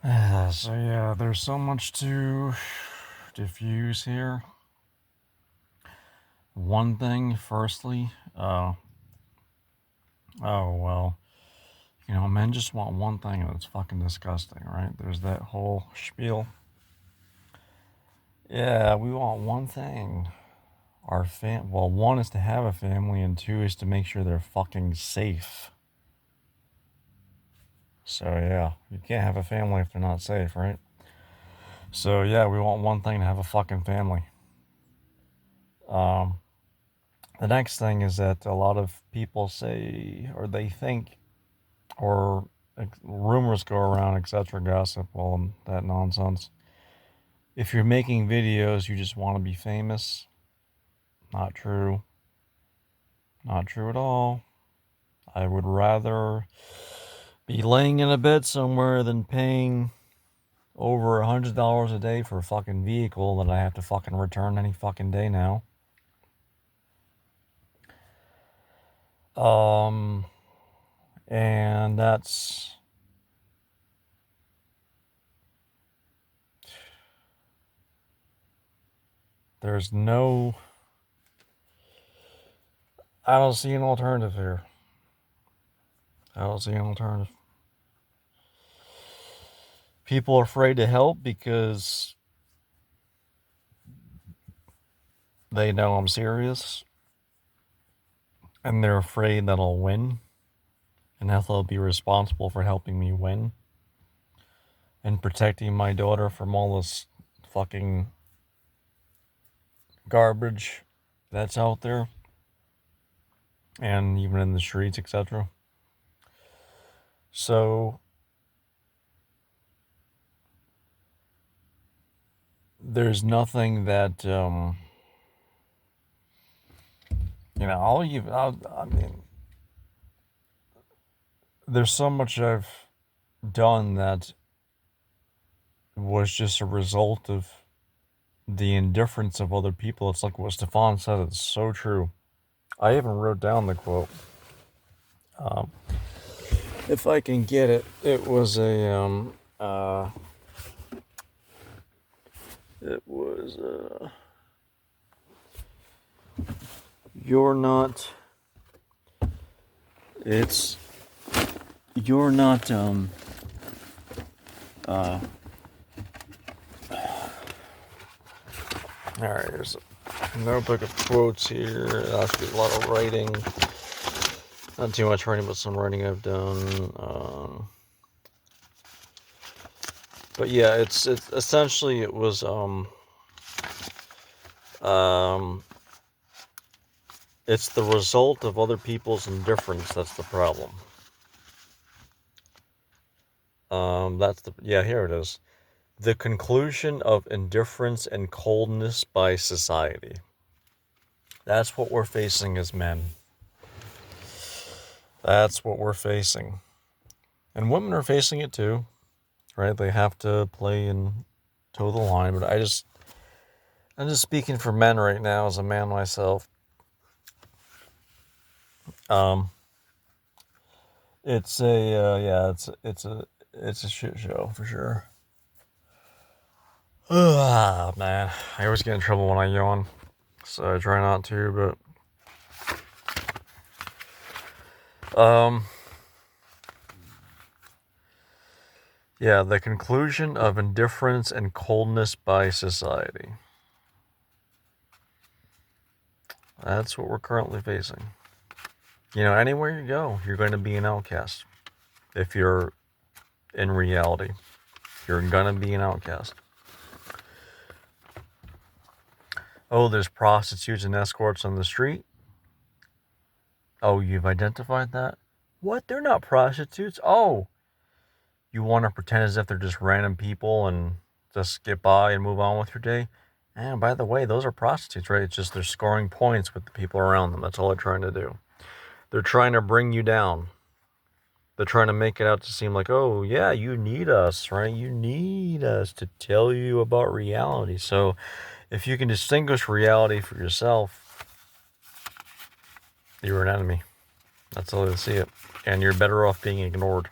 So yeah, there's so much to diffuse here. One thing, firstly, oh well, men just want one thing and it's fucking disgusting, right? There's that whole spiel. Yeah, we want one thing. Well, one is to have a family, and two is to make sure they're fucking safe. So yeah, you can't have a family if they're not safe, right? So yeah, we want one thing, to have a fucking family. Um, the next thing is that a lot of people say, or they think, or rumors go around, etc., gossip, all that nonsense. If you're making videos, you just want to be famous. Not true. Not true at all. I would rather be laying in a bed somewhere than paying over $100 a day for a fucking vehicle that I have to fucking return any fucking day now. And there's no, I don't see an alternative here. I don't see an alternative. People are afraid to help because they know I'm serious. And they're afraid that I'll win. And that they'll be responsible for helping me win. And protecting my daughter from all this fucking garbage that's out there. And even in the streets, etc. So there's nothing that I mean, there's so much I've done that was just a result of the indifference of other people. It's like what Stefan said, it's so true. I even wrote down the quote. If I can get it, it was you're not, it's, you're not, alright, there's a notebook of quotes here. Actually, a lot of writing. Not too much writing, but some writing I've done. But yeah, it's essentially it was it's the result of other people's indifference that's the problem. Here it is. The conclusion of indifference and coldness by society. That's what we're facing as men. That's what we're facing. And women are facing it too, right? They have to play and toe the line, but I'm just speaking for men right now as a man myself. It's a shit show for sure. Man, I always get in trouble when I yawn, so I try not to. But yeah, the conclusion of indifference and coldness by society. That's what we're currently facing. Anywhere you go, you're going to be an outcast. If you're in reality, you're going to be an outcast. Oh, there's prostitutes and escorts on the street. Oh, you've identified that? What? They're not prostitutes? Oh, you want to pretend as if they're just random people and just get by and move on with your day? And by the way, those are prostitutes, right? It's just they're scoring points with the people around them. That's all they're trying to do. They're trying to bring you down. They're trying to make it out to seem like, oh, yeah, you need us, right? You need us to tell you about reality. So if you can distinguish reality for yourself, you're an enemy. That's the way to see it. And you're better off being ignored.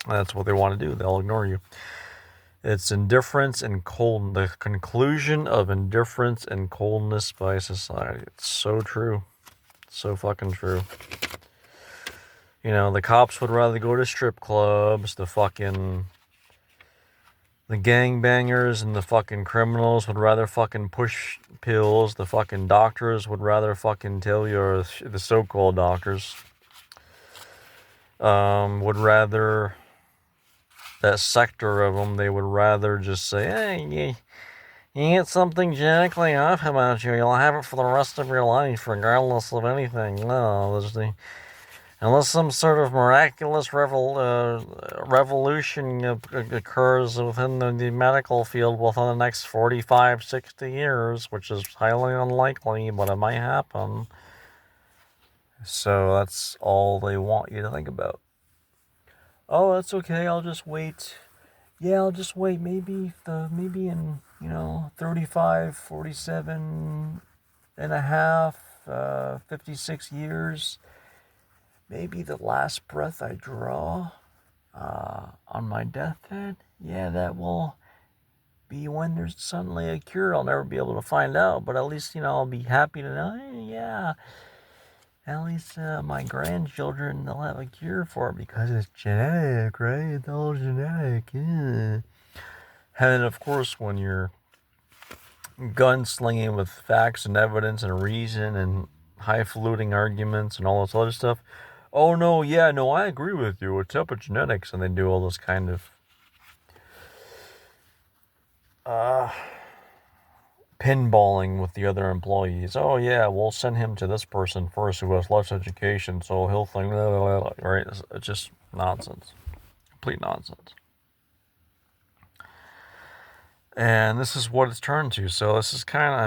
That's what they want to do. They'll ignore you. It's indifference and cold. The conclusion of indifference and coldness by society. It's so true. So fucking true. You know, the cops would rather go to strip clubs. The gangbangers and the fucking criminals would rather fucking push pills. The fucking doctors would rather fucking tell you, or the so-called doctors, would rather, that sector of them, they would rather just say, hey, you get something genetically off about you, you'll have it for the rest of your life, regardless of anything. No, unless some sort of miraculous revolution occurs within the medical field within the next 45, 60 years, which is highly unlikely, but it might happen. So that's all they want you to think about. Oh, that's okay, I'll just wait. Yeah, I'll just wait. Maybe in, 35, 47 and a half, 56 years. Maybe the last breath I draw on my deathbed. Yeah, that will be when there's suddenly a cure. I'll never be able to find out, but at least, I'll be happy to know, yeah, at least my grandchildren, they'll have a cure for it because it's genetic, right? It's all genetic, yeah. And then, of course, when you're gunslinging with facts and evidence and reason and highfalutin arguments and all this other stuff, oh no, yeah, no, I agree with you, it's epigenetics, and they do all this kind of pinballing with the other employees. Oh yeah, we'll send him to this person first who has less education, so he'll think, blah, blah, blah, right? It's just nonsense. Complete nonsense. And this is what it's turned to. So this is kind of,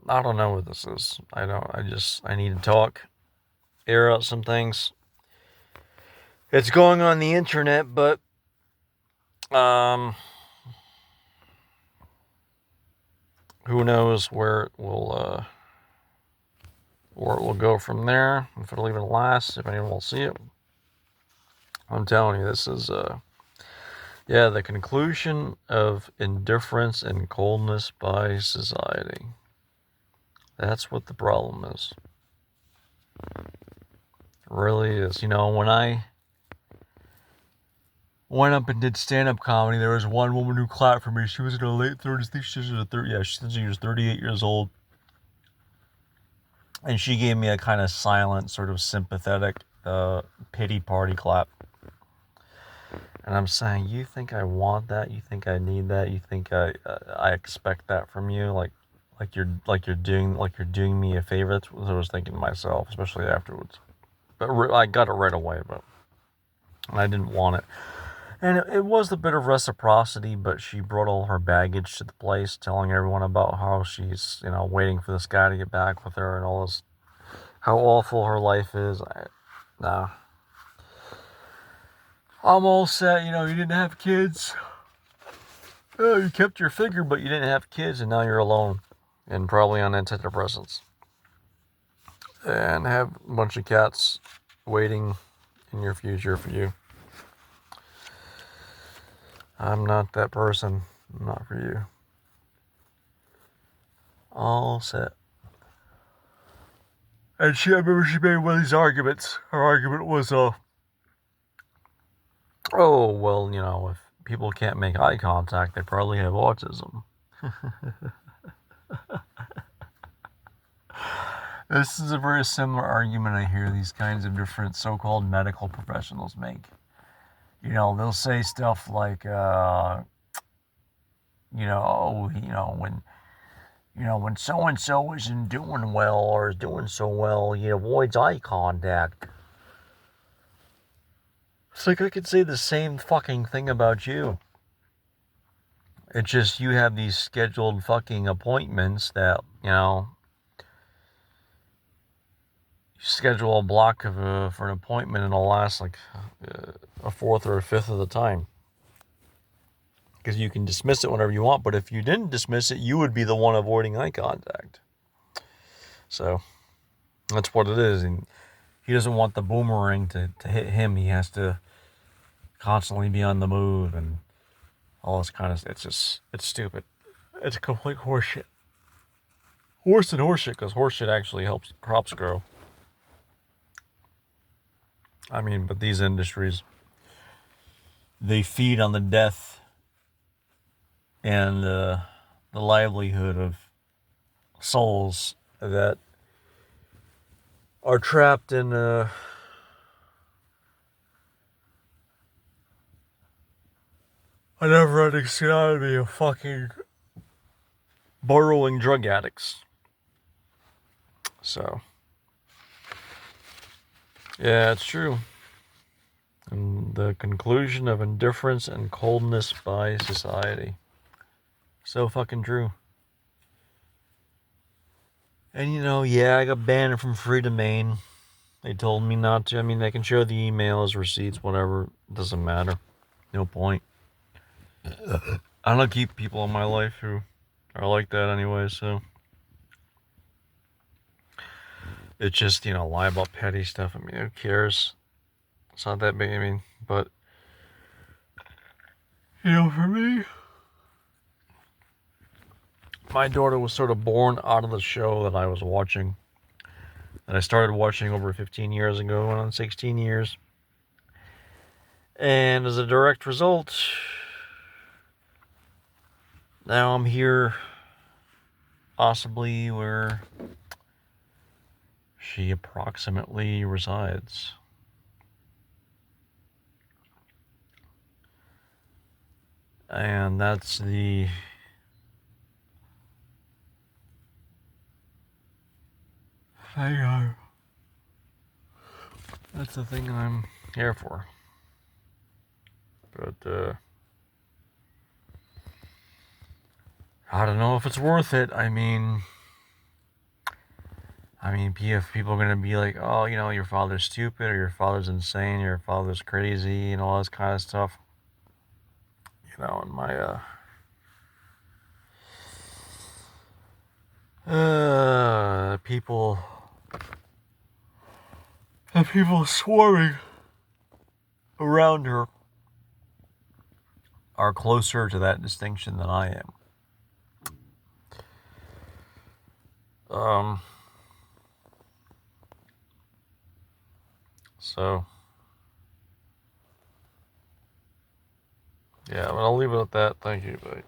I don't know what this is. I need to talk, air out some things. It's going on the internet, but, who knows where it will go from there, if it'll even last, if anyone will see it. I'm telling you, this is, the conclusion of indifference and coldness by society. That's what the problem is. It really is. When I went up and did stand-up comedy, there was one woman who clapped for me. She was in her late 30s. I think she was 38 years old. And she gave me a kind of silent, sort of sympathetic, pity party clap. And I'm saying, you think I want that? You think I need that? You think I expect that from you? Like you're doing me a favor. That's what I was thinking to myself, especially afterwards. But I got it right away, and I didn't want it. And it was a bit of reciprocity, but she brought all her baggage to the place, telling everyone about how she's, waiting for this guy to get back with her and all this, how awful her life is. Nah. I'm all set, you didn't have kids. Oh, you kept your figure, but you didn't have kids, and now you're alone. And probably on antidepressants. And have a bunch of cats waiting in your future for you. I'm not that person. I'm not for you. All set. And I remember she made one of these arguments. Her argument was, oh, well, if people can't make eye contact, they probably have autism. This is a very similar argument I hear these kinds of different so-called medical professionals make. They'll say stuff like, when so-and-so isn't doing well or is doing so well, he avoids eye contact. It's like I could say the same fucking thing about you. It's just you have these scheduled fucking appointments that, you schedule a block for an appointment and it'll last like a fourth or a fifth of the time. Because you can dismiss it whenever you want, but if you didn't dismiss it, you would be the one avoiding eye contact. So, that's what it is. And he doesn't want the boomerang to hit him. He has to constantly be on the move and all this kind of. It's stupid. It's complete horseshit. Worse than horseshit, because horseshit actually helps crops grow. I mean, but these industries, they feed on the death and the livelihood of souls that are trapped in a never-ending tsunami of fucking burrowing drug addicts. So, yeah, it's true. And the conclusion of indifference and coldness by society. So fucking true. And yeah, I got banned from Free Domain. They told me not to. I mean, they can show the emails, receipts, whatever. It doesn't matter. No point. I don't keep people in my life who are like that anyway, so. It's just, lie about petty stuff. I mean, who cares? It's not that big. I mean, but, for me, my daughter was sort of born out of the show that I was watching. That I started watching over 15 years ago, went on 16 years. And as a direct result, now I'm here, possibly where she approximately resides. And that's the thing that's the thing I'm here for. But I don't know if it's worth it. I mean, if people are gonna be like, oh, your father's stupid, or your father's insane, or your father's crazy, and all this kind of stuff. And my people swarming around her are closer to that distinction than I am. So, yeah, but I'll leave it at that. Thank you, bye.